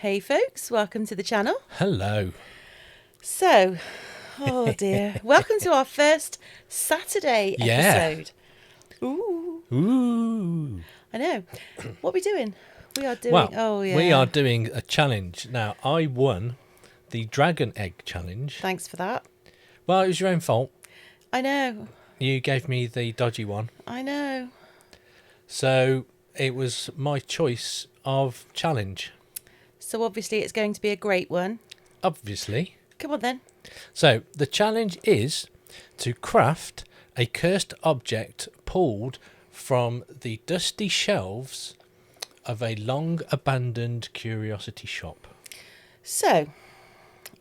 Hey folks, welcome to the channel. Hello. So, oh dear, welcome to our first Saturday episode. Ooh. I know. What are we doing? We are doing, Well, we are doing a challenge. Now, I won the dragon egg challenge. Thanks for that. Well, it was your own fault. I know. You gave me the dodgy one. I know. So, it was my choice of challenge. So obviously it's going to be a great one. Obviously. Come on then. So, the challenge is to craft a cursed object pulled from the dusty shelves of a long abandoned curiosity shop. So,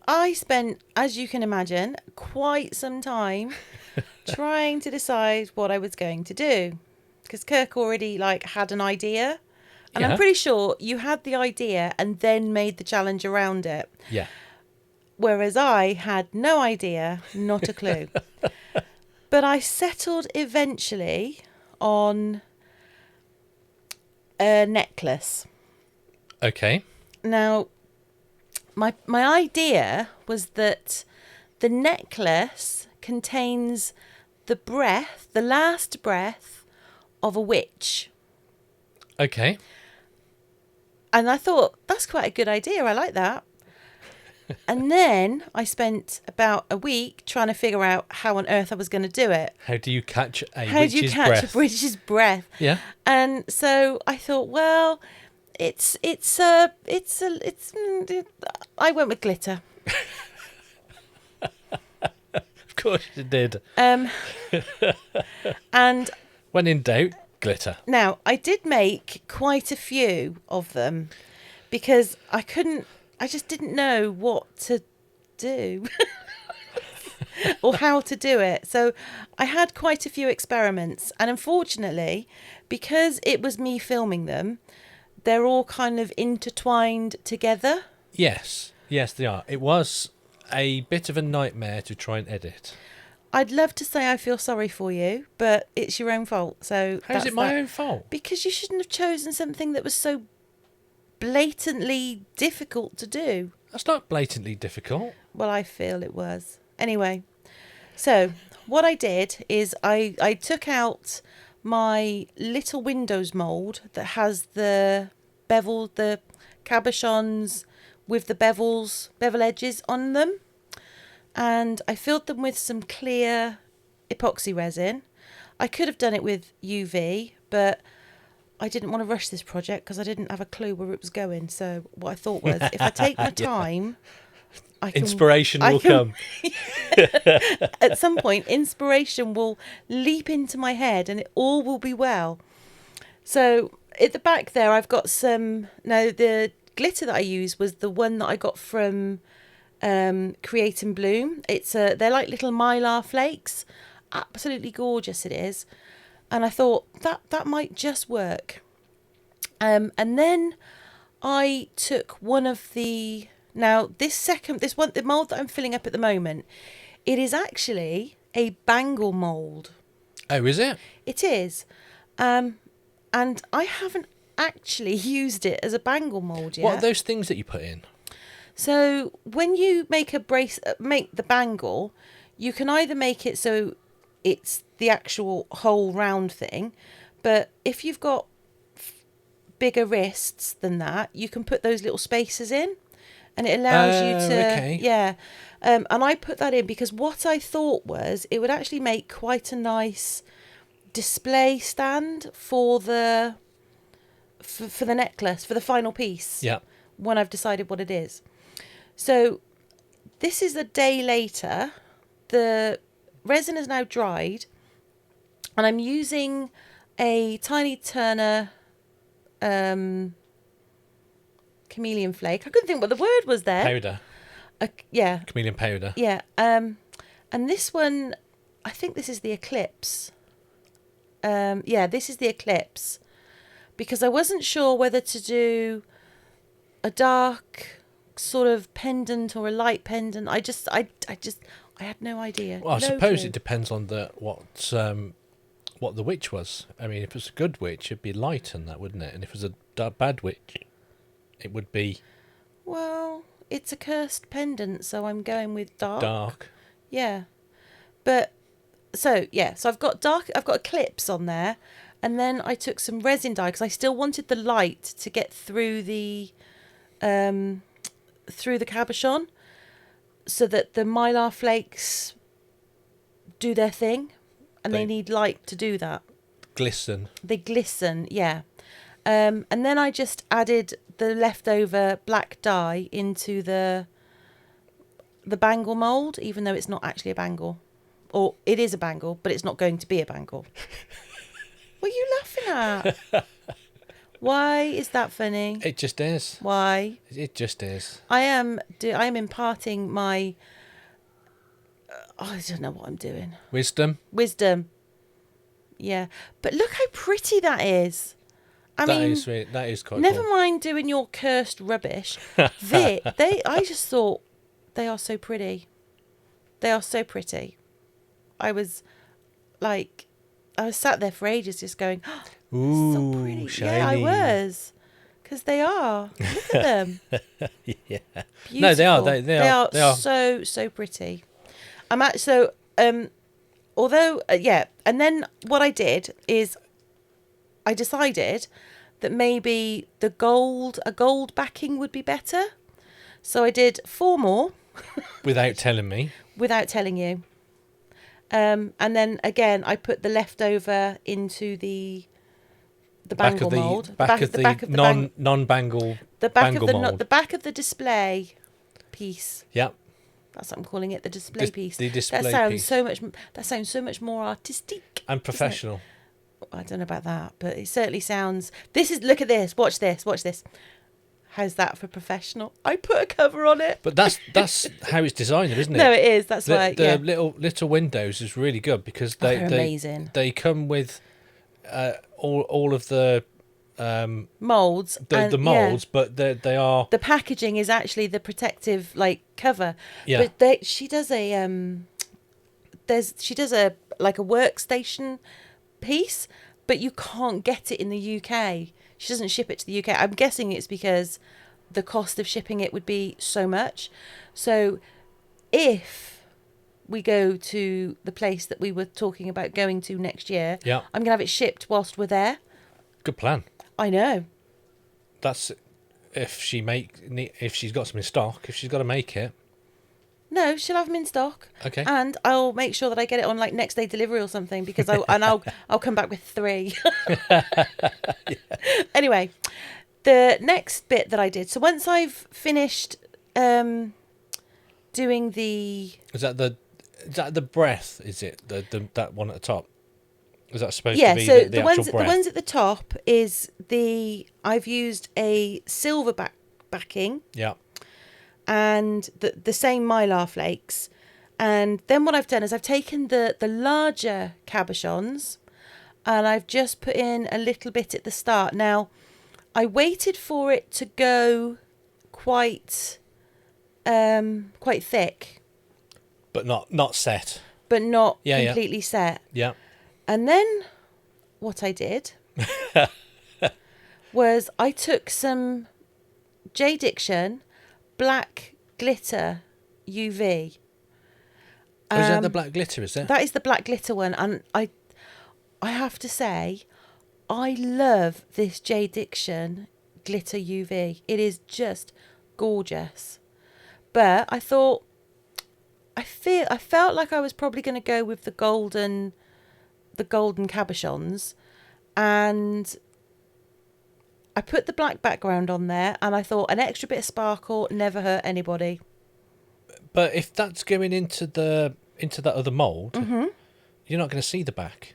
I spent, as you can imagine, quite some time trying to decide what I was going to do. Because Kirk already had an idea. And I'm pretty sure you had the idea and then made the challenge around it. Yeah. Whereas I had no idea, not a clue. But I settled eventually on a necklace. Okay. Now, my idea was that the necklace contains the last breath of a witch. Okay. And I thought, that's quite a good idea. I like that. And then I spent about a week trying to figure out how on earth I was going to do it. How do you catch a How do you catch breath? a witch's breath? Yeah. And so I thought, well, I went with glitter. Of course you did. And When in doubt, glitter. now I did make quite a few of them because I just didn't know what to do or how to do it. So I had quite a few experiments, and unfortunately, because it was me filming them, they're all kind of intertwined together. Yes, they are. It was a bit of a nightmare to try and edit. I'd love to say I feel sorry for you, but it's your own fault. So How's it my own fault? Because you shouldn't have chosen something that was so blatantly difficult to do. That's not blatantly difficult. Well, I feel it was. Anyway, so what I did is I took out my little Windows mould that has the cabochons with the bevel edges on them. And I filled them with some clear epoxy resin. I could have done it with UV, but I didn't want to rush this project because I didn't have a clue where it was going. So what I thought was, if I take my time, Inspiration will come. At some point, inspiration will leap into my head and it all will be well. So at the back there, I've got some... Now, the glitter that I used was the one that I got from Create and Bloom. They're like little mylar flakes. Absolutely gorgeous it is. And I thought that might just work. And then I took one of the... Now, the mould that I'm filling up at the moment, it is actually a bangle mould. Oh, is it? It is. And I haven't actually used it as a bangle mould yet. What are those things that you put in? So when you make the bangle, you can either make it so it's the actual whole round thing, but if you've got bigger wrists than that, you can put those little spaces in, and it allows you to, okay. yeah. And I put that in because what I thought was it would actually make quite a nice display stand for the necklace, for the final piece. Yeah. When I've decided what it is. So this is a day later. The resin is now dried, and I'm using a tiny Turner chameleon flake. I couldn't think what the word was there. Powder. Yeah. Chameleon powder. Yeah. And this one, I think this is the Eclipse. Yeah, this is the Eclipse, because I wasn't sure whether to do a dark sort of pendant or a light pendant. I had no idea. Well, I No suppose clue. it depends on what the witch was. I mean, if it was a good witch, it'd be light and that, wouldn't it? And if it was a bad witch, it would be Well, it's a cursed pendant, so I'm going with dark. Dark. Yeah. But, so I've got dark, I've got eclipse on there. And then I took some resin dye because I still wanted the light to get through the cabochon so that the mylar flakes do their thing. And they need light to do that. Glisten. They glisten, yeah. And then I just added the leftover black dye into the bangle mould, even though it's not actually a bangle. Or it is a bangle, but it's not going to be a bangle. What are you laughing at? Why is that funny? It just is. Why? It just is. I am imparting my... I don't know what I'm doing. Wisdom. Yeah. But look how pretty that is. I mean, that is quite never cool. mind doing your cursed rubbish. I just thought they are so pretty. They are so pretty. I was sat there for ages just going, oh, ooh, so pretty. shiny. Yeah, I was. Because they are. Look at them. Yeah. Beautiful. No, they are. They are so pretty. And then what I did is I decided that maybe a gold backing would be better. So I did 4 more. Without telling me. Without telling you. And then again, I put the leftover into the bangle mould. The back of the non-bangle mould. The back of the display piece. Yep. That's what I'm calling it, the display piece. The display piece. That sounds so much more artistic and professional. I don't know about that, but it certainly sounds... Look at this. Watch this. How's that for professional? I put a cover on it. But that's how it's designed, isn't it? No, it is. That's why. The little windows is really good because they're amazing. They come with all of the molds. The molds, but they are... The packaging is actually the protective cover. Yeah. But she does a workstation piece, but you can't get it in the UK. She doesn't ship it to the UK. I'm guessing it's because the cost of shipping it would be so much. So if we go to the place that we were talking about going to next year, yeah, I'm going to have it shipped whilst we're there. Good plan. I know. That's if she's got some in stock, if she's got to make it. No, she'll have them in stock. Okay. And I'll make sure that I get it on next day delivery or something because I'll come back with 3. Yeah. Anyway, the next bit that I did. So once I've finished doing the... Is that the breath? Is it that one at the top? Is that supposed to be so the actual breath? The ones at the top is I've used a silver backing. Yeah. And the same mylar flakes. And then what I've done is I've taken the larger cabochons and I've just put in a little bit at the start. Now, I waited for it to go quite thick. But not set. But not completely set. Yeah. And then what I did was I took some J-Diction black glitter UV. Is that the black glitter, is it? That is the black glitter one. And I have to say, I love this J-Diction glitter UV. It is just gorgeous. But I thought, I felt like I was probably going to go with the golden cabochons. And I put the black background on there and I thought an extra bit of sparkle never hurt anybody. But if that's going into that other mould, mm-hmm. You're not going to see the back.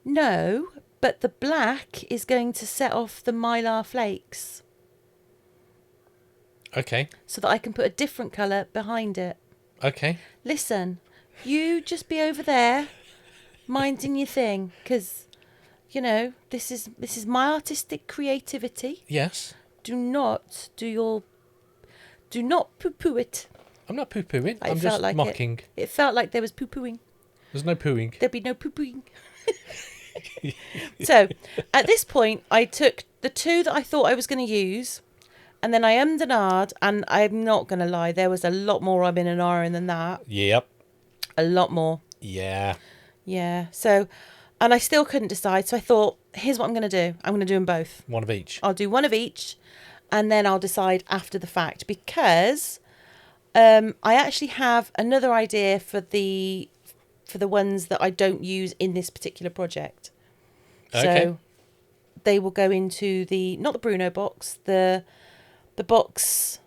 No, but the black is going to set off the mylar flakes. Okay. So that I can put a different colour behind it. Okay. Listen, you just be over there minding your thing because... You know, this is my artistic creativity. Yes. Do not poo-poo it. I'm not poo-pooing. I'm just mocking. It felt like there was poo-pooing. There's no pooing. There'd be no poo-pooing. So, at this point, I took the 2 that I thought I was going to use And then I ummed and ahed, and I'm not going to lie, there was a lot more I'm in an iron than that. Yep. A lot more. Yeah. Yeah. So, and I still couldn't decide. So I thought, here's what I'm going to do. I'm going to do them both. One of each. I'll do one of each, and then I'll decide after the fact, because I actually have another idea for the ones that I don't use in this particular project. Okay. So they will go into not the Bruno box, the box,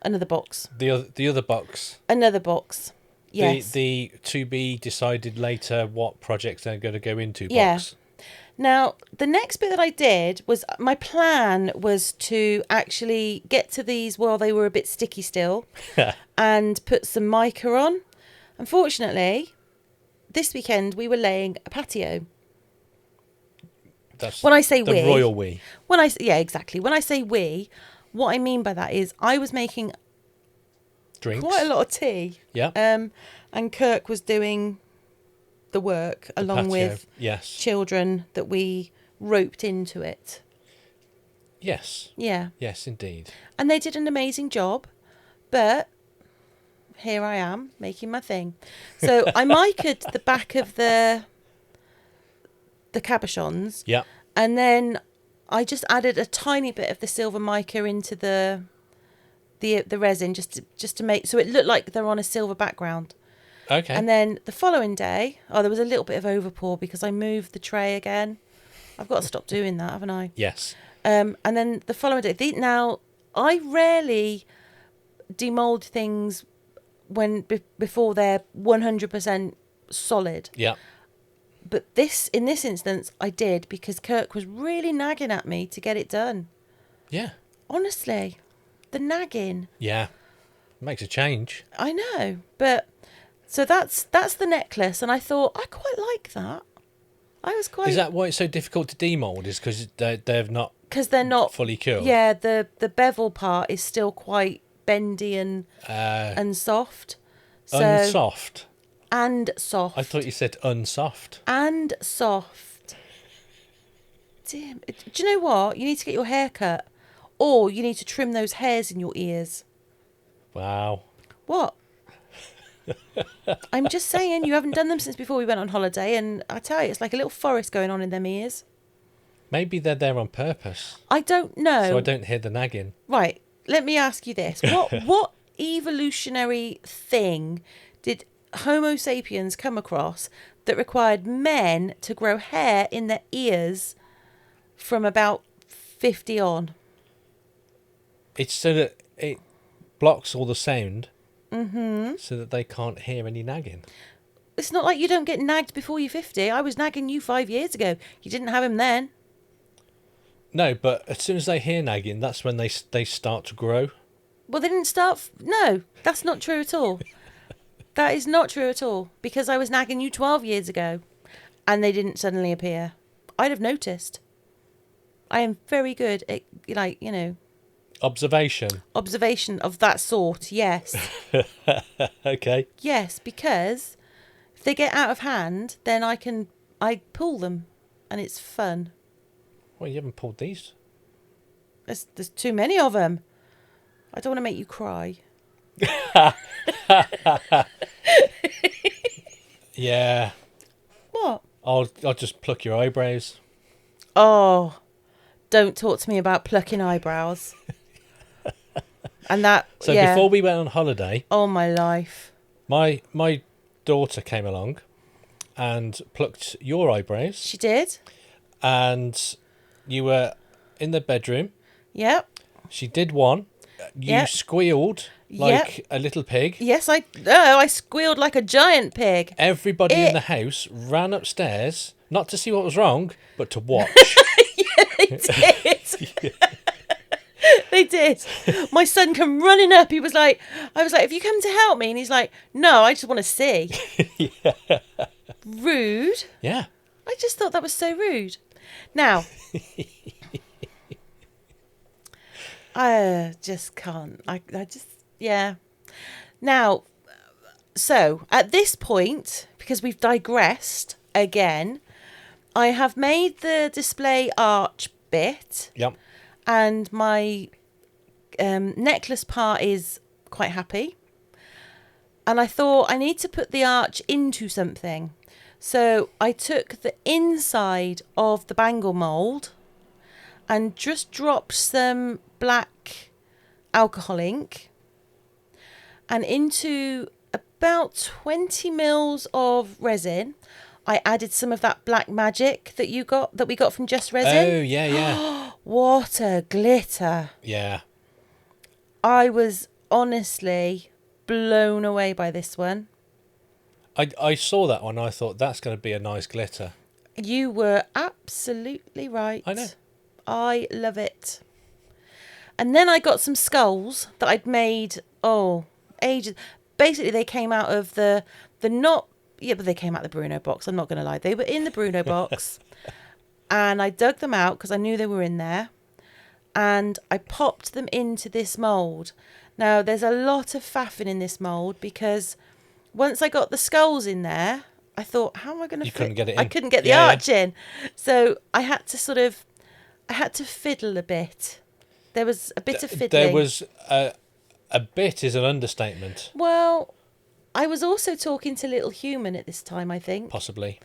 another box. The other box. Another box. Yes. The to be decided later what projects they're going to go into box. Yeah. Now, the next bit that I did was, my plan was to actually get to these while they were a bit sticky still and put some mica on. Unfortunately, this weekend we were laying a patio. That's when I say the we, royal we. Yeah, exactly. When I say we, what I mean by that is I was making Drinks. quite a lot of tea. Yeah. And Kirk was doing the work along patio. with Yes. children that we roped into it. Yes. Yeah. Yes, indeed. And they did an amazing job, but here I am making my thing. So I micaed the back of the cabochons. Yeah. And then I just added a tiny bit of the silver mica into the resin just to make, so it looked like they're on a silver background. Okay. And then the following day, there was a little bit of overpour because I moved the tray again. I've got to stop doing that, haven't I? Yes. And then the following day, now I rarely demold things before they're 100% solid. Yeah. But in this instance, I did, because Kirk was really nagging at me to get it done. Yeah. Honestly, the nagging. Yeah. Makes a change. I know, but so that's the necklace, and I thought I quite like that. I was quite. Is that why it's so difficult to demold? Is because they're not. Because they're not fully cured. Yeah, the bevel part is still quite bendy and soft. So, Unsoft. And soft. I thought you said unsoft. And soft. Damn. Do you know what? You need to get your hair cut, or you need to trim those hairs in your ears. Wow. What? I'm just saying, you haven't done them since before we went on holiday, and I tell you, it's like a little forest going on in them ears. Maybe they're there on purpose. I don't know. So I don't hear the nagging. Right. Let me ask you this. What evolutionary thing did Homo sapiens come across that required men to grow hair in their ears from about 50 on? It's so that it blocks all the sound. Mm-hmm. So that they can't hear any nagging. It's not like you don't get nagged before you're 50. I was nagging you 5 years ago. You didn't have him then. No, but as soon as they hear nagging, that's when they start to grow. Well, they didn't start... No, that's not true at all. That is not true at all. Because I was nagging you 12 years ago, and they didn't suddenly appear. I'd have noticed. I am very good at, Observation of that sort, yes. Okay. Yes, because if they get out of hand, then I pull them, and it's fun. Well, you haven't pulled these. There's too many of them. I don't want to make you cry. Yeah. What? I'll just pluck your eyebrows. Oh, don't talk to me about plucking eyebrows. And that. So yeah. before we went on holiday, oh my life, my daughter came along and plucked your eyebrows. She did. And you were in the bedroom. Yep. She did one. You squealed like a little pig. Yes, I squealed like a giant pig. Everybody in the house ran upstairs, not to see what was wrong, but to watch. Yeah, they did. They did. My son came running up. I was like, have you come to help me? And he's like, no, I just want to see. Yeah. Rude. Yeah. I just thought that was so rude. Now, I just can't. I just, yeah. Now, so at this point, because we've digressed again, I have made the display arch bit. Yep. And my necklace part is quite happy. And I thought I need to put the arch into something. So I took the inside of the bangle mould and just dropped some black alcohol ink and into about 20 mils of resin. I added some of that black magic that we got from Just Resin. Oh, yeah. What a glitter. Yeah. I was honestly blown away by this one. I saw that one. I thought that's going to be a nice glitter. You were absolutely right. I know. I love it. And then I got some skulls that I'd made, ages. Basically, they came out of but they came out of the Bruno box. I'm not going to lie. They were in the Bruno box. And I dug them out because I knew they were in there. And I popped them into this mould. Now, there's a lot of faffing in this mould because once I got the skulls in there, I thought, how am I going to fit? Couldn't get it in. I couldn't get the arch in. So I had to fiddle a bit. There was a bit of fiddling. There was a bit is an understatement. Well, I was also talking to Little Human at this time, I think. Possibly.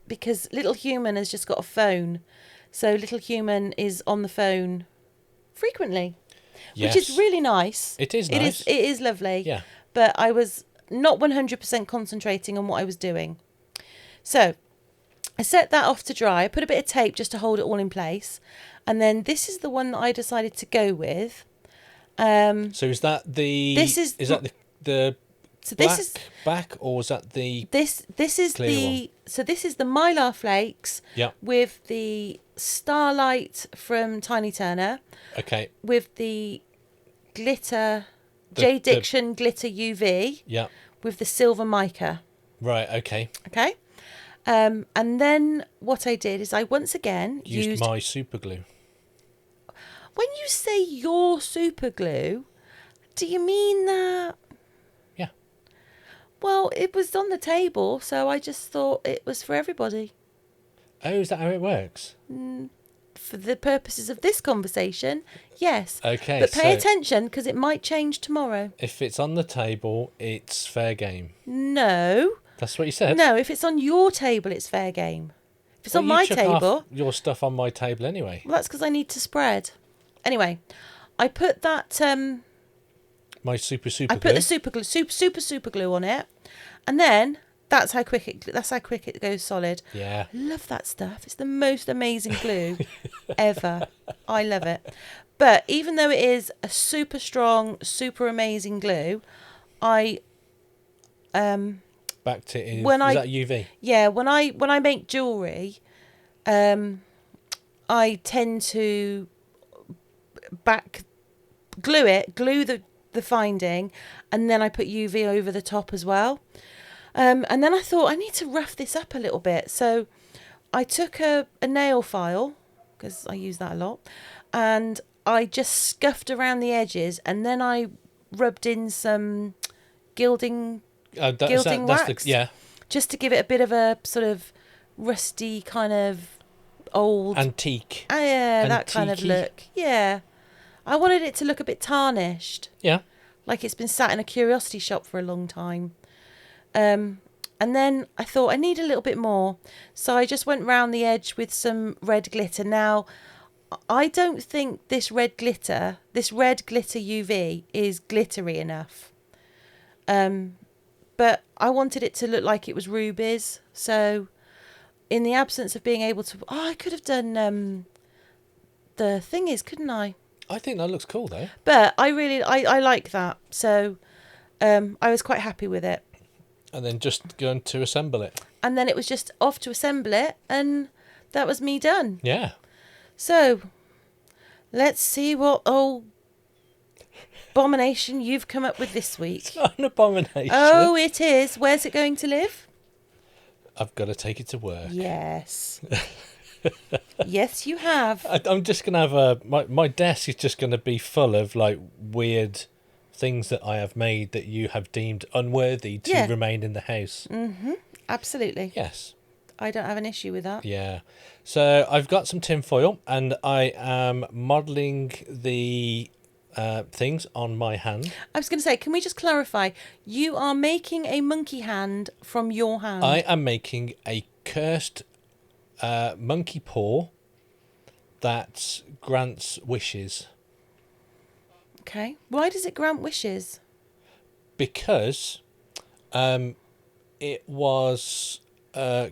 Because Little Human has just got a phone. So Little Human is on the phone frequently. Yes. Which is really nice. It is nice. It is lovely. Yeah. But I was not 100% concentrating on what I was doing. So I set that off to dry. I put a bit of tape just to hold it all in place. And then this is the one that I decided to go with. So is that the... that the so black this is back, or is that the this is clear the one? So this is the Mylar flakes Yeah. with the Starlight from Tiny Turner. Okay. With the glitter J. Diction glitter UV. Yeah. With the silver mica. Right, okay. Okay. And then what I did is I once again used my super glue. When you say your super glue, do you mean that? Yeah. Well, it was on the table, so I just thought it was for everybody. Oh, is that how it works? For the purposes of this conversation, yes. Okay. But pay attention because it might change tomorrow. If it's on the table, it's fair game. No. That's what you said? No, if it's on your table, it's fair game. If it's on my table... your stuff on my table anyway. Well, that's because I need to spread. Anyway, I put that... my super glue. I put the super glue on it. And then that's how quick it goes solid. Yeah. I love that stuff. It's the most amazing glue ever. I love it. But even though it is a super strong, super amazing glue, I backed it in. Is that UV? Yeah, when I make jewellery, I tend to glue the finding, and then I put UV over the top as well. And then I thought I need to rough this up a little bit. So I took a nail file, because I use that a lot, and I just scuffed around the edges, and then I rubbed in some gilding wax. Just to give it a bit of a sort of rusty kind of old... Antique. Yeah, that kind of look. Yeah. I wanted it to look a bit tarnished. Yeah. Like it's been sat in a curiosity shop for a long time. And then I thought I need a little bit more. So I just went round the edge with some red glitter. Now, I don't think this red glitter UV is glittery enough. But I wanted it to look like it was rubies. So in the absence of being able to... I could have done the thingies, couldn't I? I think that looks cool, though. But I like that. So I was quite happy with it. And then just going to assemble it. And then it was just off to assemble it, and that was me done. Yeah. So let's see what old abomination you've come up with this week. It's not an abomination. Oh, it is. Where's it going to live? I've got to take it to work. Yes. Yes, you have. I'm just going to have my desk is just going to be full of like weird things that I have made that you have deemed unworthy to remain in the house. Mm-hmm. Absolutely. Yes. I don't have an issue with that. Yeah. So I've got some tin foil and I am modelling the things on my hand. I was going to say, can we just clarify? You are making a monkey hand from your hand. I am making a cursed monkey paw that grants wishes. Okay. Why does it grant wishes? Because it was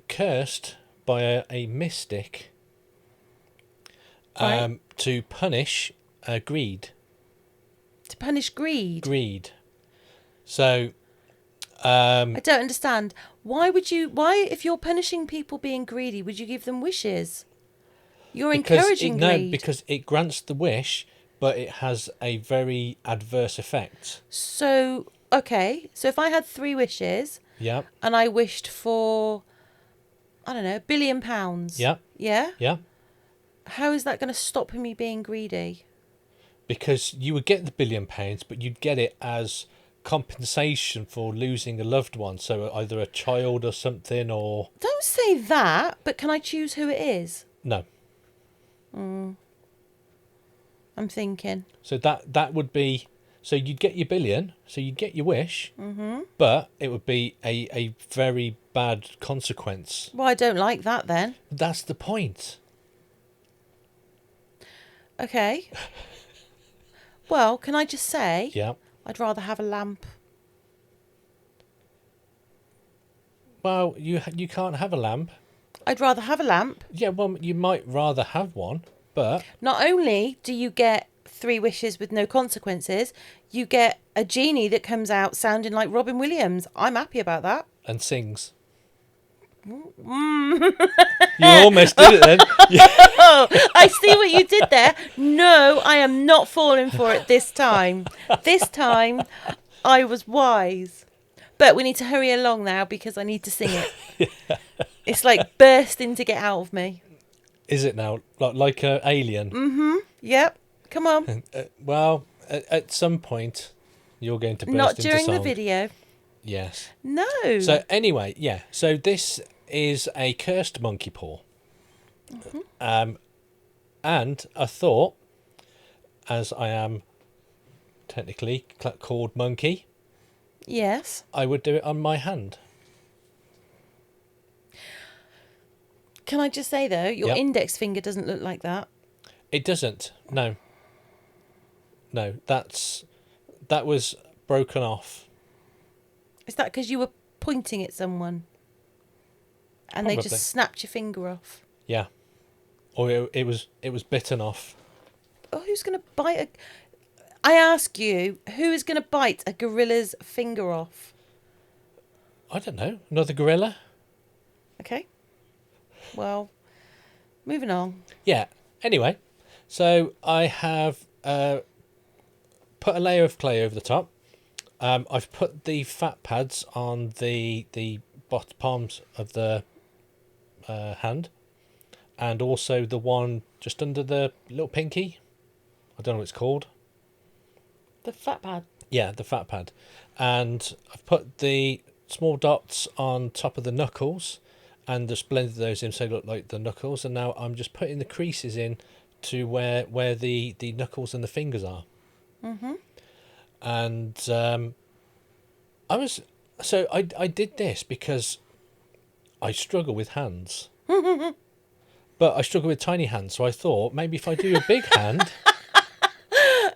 cursed by a mystic Right. to punish greed. To punish greed? Greed. So... I don't understand. Why, if you're punishing people being greedy, would you give them wishes? You're encouraging greed. No, because it grants the wish, but it has a very adverse effect. So, okay. So if I had 3 wishes... Yeah. And I wished for, I don't know, £1 billion. Yeah. Yeah? Yeah. How is that going to stop me being greedy? Because you would get the £1 billion, but you'd get it as compensation for losing a loved one. So either a child or something, or... Don't say that, but can I choose who it is? No. I'm thinking. So that would be... So you'd get your £1 billion, so you'd get your wish, but it would be a very bad consequence. Well, I don't like that then. That's the point. Okay. Well, can I just say... Yeah. I'd rather have a lamp. Well, you can't have a lamp. I'd rather have a lamp. Yeah, well, you might rather have one, but... Not only do you get 3 wishes with no consequences, you get a genie that comes out sounding like Robin Williams. I'm happy about that. And sings. You almost did it then. Oh, I see what you did there. No, I am not falling for it this time. This time, I was wise. But we need to hurry along now because I need to sing it. It's like bursting to get out of me. Is it now? Like an alien? Mm-hmm. Yep. Come on. Well, at some point, you're going to burst Not into during song. the video. Yes. No. So anyway, yeah. So this is a cursed monkey paw. And I thought, as I am technically called monkey, Yes. I would do it on my hand. Can I just say, though, your Yep. index finger doesn't look like that. It doesn't. No. No, that was broken off. Is that because you were pointing at someone? And Probably. they just snapped your finger off? Yeah. Or it was bitten off. Oh, who's going to bite I ask you, who is going to bite a gorilla's finger off? I don't know. Another gorilla? Okay. Well, moving on. Yeah. Anyway, so I have put a layer of clay over the top. I've put the fat pads on the palms of the hand, and also the one just under the little pinky. I don't know what it's called. The fat pad. Yeah, the fat pad. And I've put the small dots on top of the knuckles and just blended those in so they look like the knuckles. And now I'm just putting the creases in to where the knuckles and the fingers are. Mm-hmm. And I did this because I struggle with hands. But I struggle with tiny hands, so I thought maybe if I do a big hand...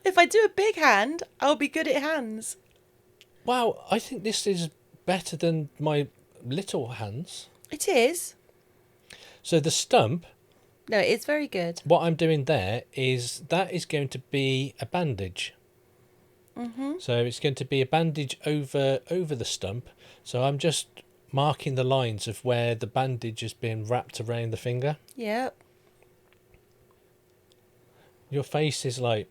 If I do a big hand, I'll be good at hands. Wow, I think this is better than my little hands. It is. So the stump, No, it's very good. what I'm doing there is that is going to be a bandage. Mm-hmm. So it's going to be a bandage over the stump. So I'm just marking the lines of where the bandage has been wrapped around the finger. Yep. Your face is like...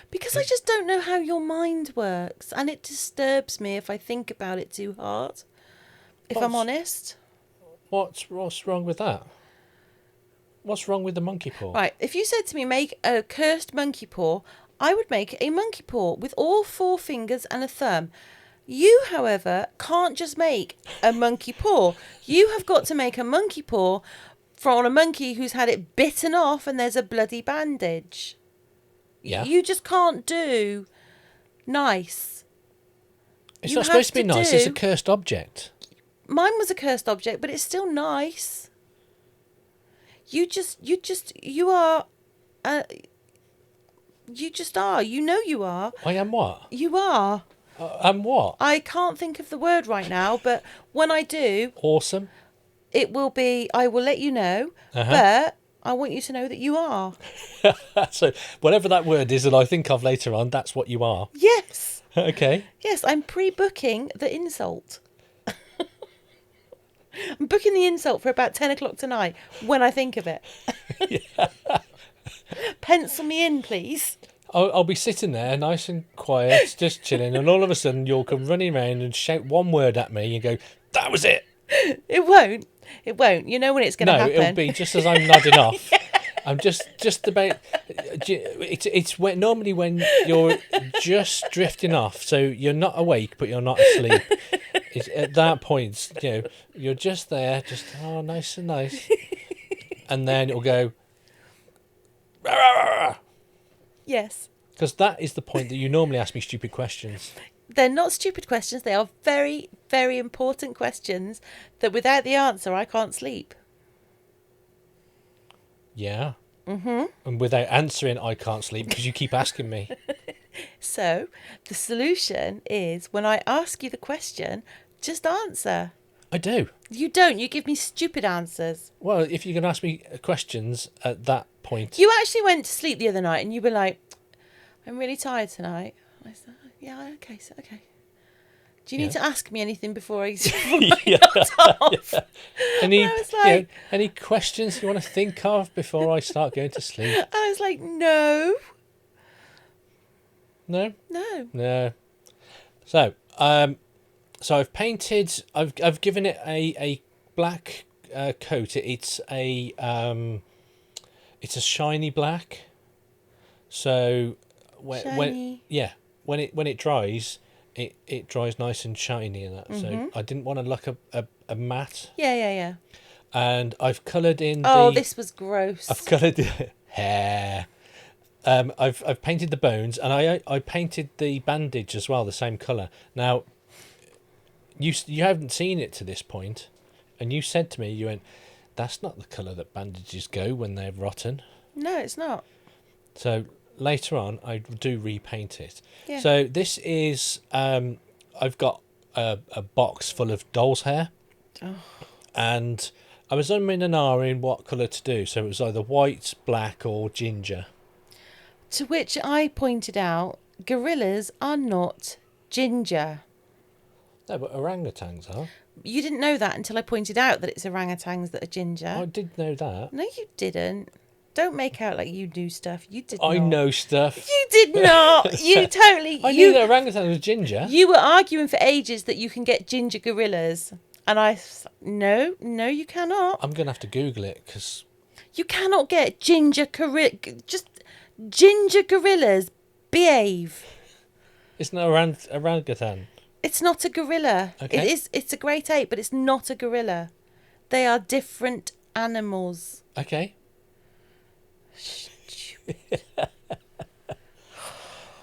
Because I just don't know how your mind works, and it disturbs me if I think about it too hard. If I'm honest. What's wrong with that? What's wrong with the monkey paw? Right, if you said to me, make a cursed monkey paw, I would make a monkey paw with all 4 fingers and a thumb. You, however, can't just make a monkey paw. You have got to make a monkey paw from a monkey who's had it bitten off and there's a bloody bandage. Yeah. You just can't do nice. It's You not supposed to be have nice. It's a cursed object. Mine was a cursed object, but it's still nice. You are. You just are. You know you are. I am what? You are. I'm what? I can't think of the word right now, but when I do, Awesome. it will be. I will let you know, but I want you to know that you are. So whatever that word is that I think of later on, that's what you are. Yes. Okay. Yes, I'm pre-booking the insult. I'm booking the insult for about 10 o'clock tonight when I think of it. Pencil me in, please. I'll be sitting there nice and quiet, just chilling, and all of a sudden you'll come running around and shout one word at me and go, "That was it." It won't. It won't. You know when it's going to happen. No, it'll be just as I'm nodding off. I'm just about. It's normally when you're just drifting off, so you're not awake but you're not asleep. It's at that point, you're just there, just nice and nice, and then it'll go. Rah, rah, rah. Yes. Because that is the point that you normally ask me stupid questions. They're not stupid questions. They are very, very important questions that without the answer, I can't sleep. Yeah. Mm-hmm. And without answering, I can't sleep because you keep asking me. So the solution is when I ask you the question, just answer. I do. You don't. You give me stupid answers. Well, if you can ask me questions at that point. You actually went to sleep the other night and you were like, "I'm really tired tonight." I said, "Yeah, okay, okay. Do you need to ask me anything before I nod off?" Any questions you want to think of before I start going to sleep? And I was like, "No." No? No. No. So, I've painted. I've given it a black coat. It's a shiny black. So when it dries, it dries nice and shiny and that. So I didn't want to look a matte. Yeah. And I've coloured in. This was gross. I've coloured hair. I've painted the bones, and I painted the bandage as well, the same colour. Now, you haven't seen it to this point, and you said to me, you went, "That's not the colour that bandages go when they're rotten." No, it's not. So later on, I do repaint it. Yeah. So this is I've got a box full of doll's hair, and I was umming and ahhing what colour to do. So it was either white, black, or ginger. To which I pointed out, gorillas are not ginger. No, but orangutans are. You didn't know that until I pointed out that it's orangutans that are ginger. I did know that. No, you didn't. Don't make out like you do stuff. You did not. I know stuff. You did not. You totally... I knew that orangutan was ginger. You were arguing for ages that you can get ginger gorillas. And no, you cannot. I'm going to have to Google it because... You cannot get ginger ginger gorillas. Behave. It's not orangutan. It's not a gorilla. Okay. It's a great ape, but it's not a gorilla. They are different animals. Okay.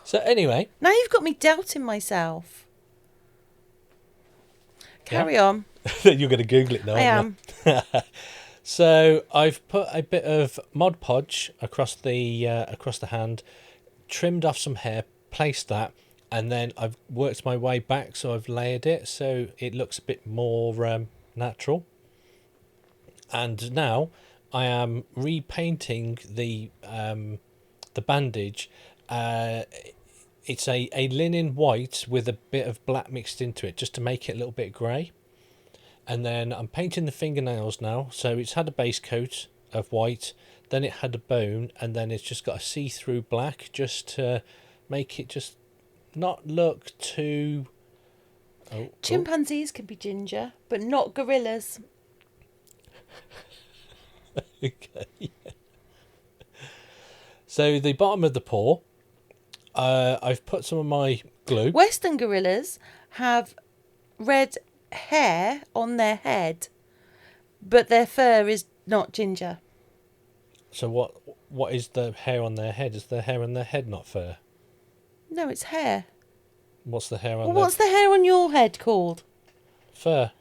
So anyway. Now you've got me doubting myself. Carry on. You're going to Google it now. I am. So I've put a bit of Mod Podge across the hand, trimmed off some hair, placed that, and then I've worked my way back. So I've layered it so it looks a bit more natural. And now I am repainting the bandage. It's a linen white with a bit of black mixed into it, just to make it a little bit grey. And then I'm painting the fingernails now. So it's had a base coat of white, then it had a bone, and then it's just got a see-through black, just to make it just not look too... Chimpanzees can be ginger, but not gorillas. Okay. So the bottom of the paw, I've put some of my glue. Western gorillas have red hair on their head, but their fur is not ginger. So what is the hair on their head? Is the hair on their head not fur? No, it's hair. What's the hair on Well, what's the hair on your head called? Fur.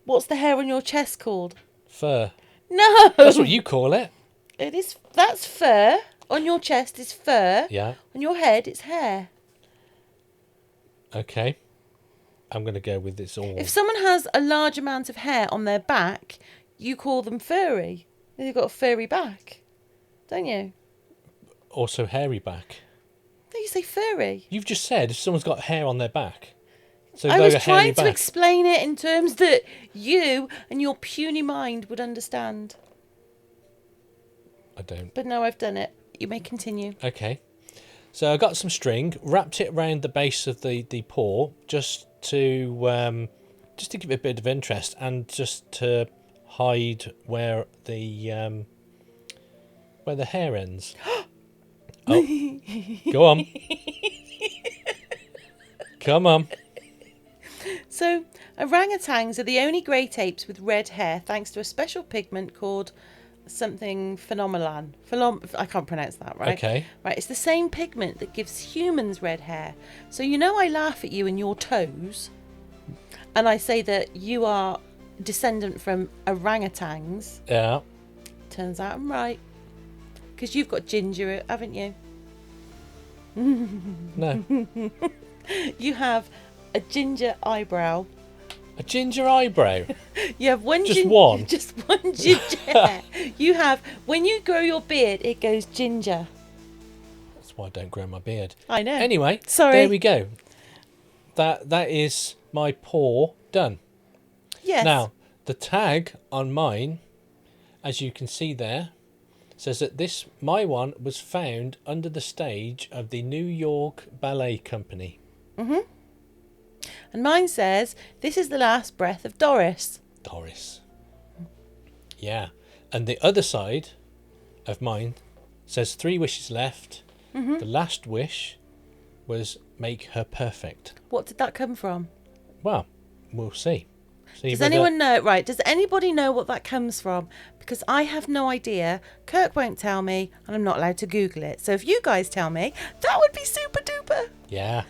What's the hair on your chest called? Fur. No! That's what you call it. It is. That's fur. On your chest is fur. Yeah. On your head it's hair. Okay. I'm going to go with this all. If someone has a large amount of hair on their back, you call them furry. They've got a furry back, don't you? Also hairy back. No, you say furry. You've just said if someone's got hair on their back. So I they've was got a hairy trying to back. explain it in terms that you and your puny mind would understand. I don't. But no, I've done it. You may continue. Okay. So I got some string, wrapped it around the base of the paw, just to give it a bit of interest and just to hide where the hair ends. Oh, go on. Come on. So, orangutans are the only great apes with red hair thanks to a special pigment called something phenomenon. I can't pronounce that, right? Okay. Right, it's the same pigment that gives humans red hair. So, you know, I laugh at you and your toes, and I say that you are descendant from orangutans. Yeah. Turns out I'm right. Because you've got ginger, haven't you? No. You have a ginger eyebrow. A ginger eyebrow. You have one. Just one. Just one ginger hair. You have. When you grow your beard, it goes ginger. That's why I don't grow my beard. I know. Anyway, Sorry. there we go. That is my paw done. Yes. Now, the tag on mine, as you can see there, says that my one was found under the stage of the New York Ballet Company. Mhm. And mine says, "This is the last breath of Doris." Doris. Yeah. And the other side of mine says 3 wishes left. Mhm. The last wish was make her perfect. What did that come from? Well, we'll see. Does anyone know? Right. Does anybody know what that comes from? Because I have no idea. Kirk won't tell me, and I'm not allowed to Google it. So if you guys tell me, that would be super duper. Yeah.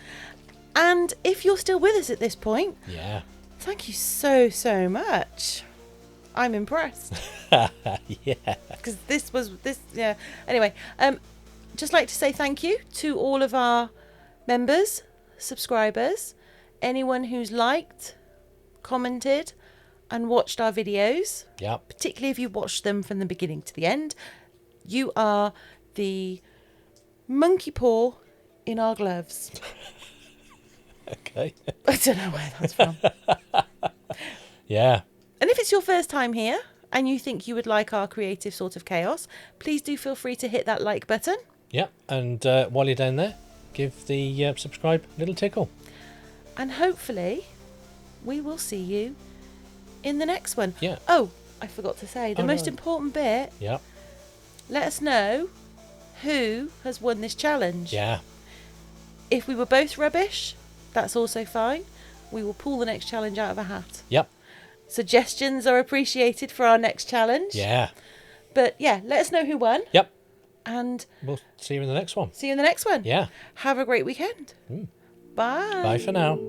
And if you're still with us at this point, Yeah. thank you so, so much. I'm impressed. Yeah. Because yeah. Anyway, just like to say thank you to all of our members, subscribers, anyone who's liked, commented, and watched our videos. Yeah. Particularly if you watched them from the beginning to the end. You are the monkey paw in our gloves. Okay. I don't know where that's from. Yeah. And if it's your first time here and you think you would like our creative sort of chaos, please do feel free to hit that like button. Yeah. And while you're down there, give the subscribe a little tickle. And hopefully we will see you in the next one. Yeah. Oh, I forgot to say, the most no. important bit, Yeah. let us know who has won this challenge. Yeah. If we were both rubbish, that's also fine. We will pull the next challenge out of a hat. Yep. Suggestions are appreciated for our next challenge. Yeah. But yeah, let us know who won. Yep. And We'll see you in the next one. see you in the next one. Yeah. Have a great weekend. Bye. Bye for now.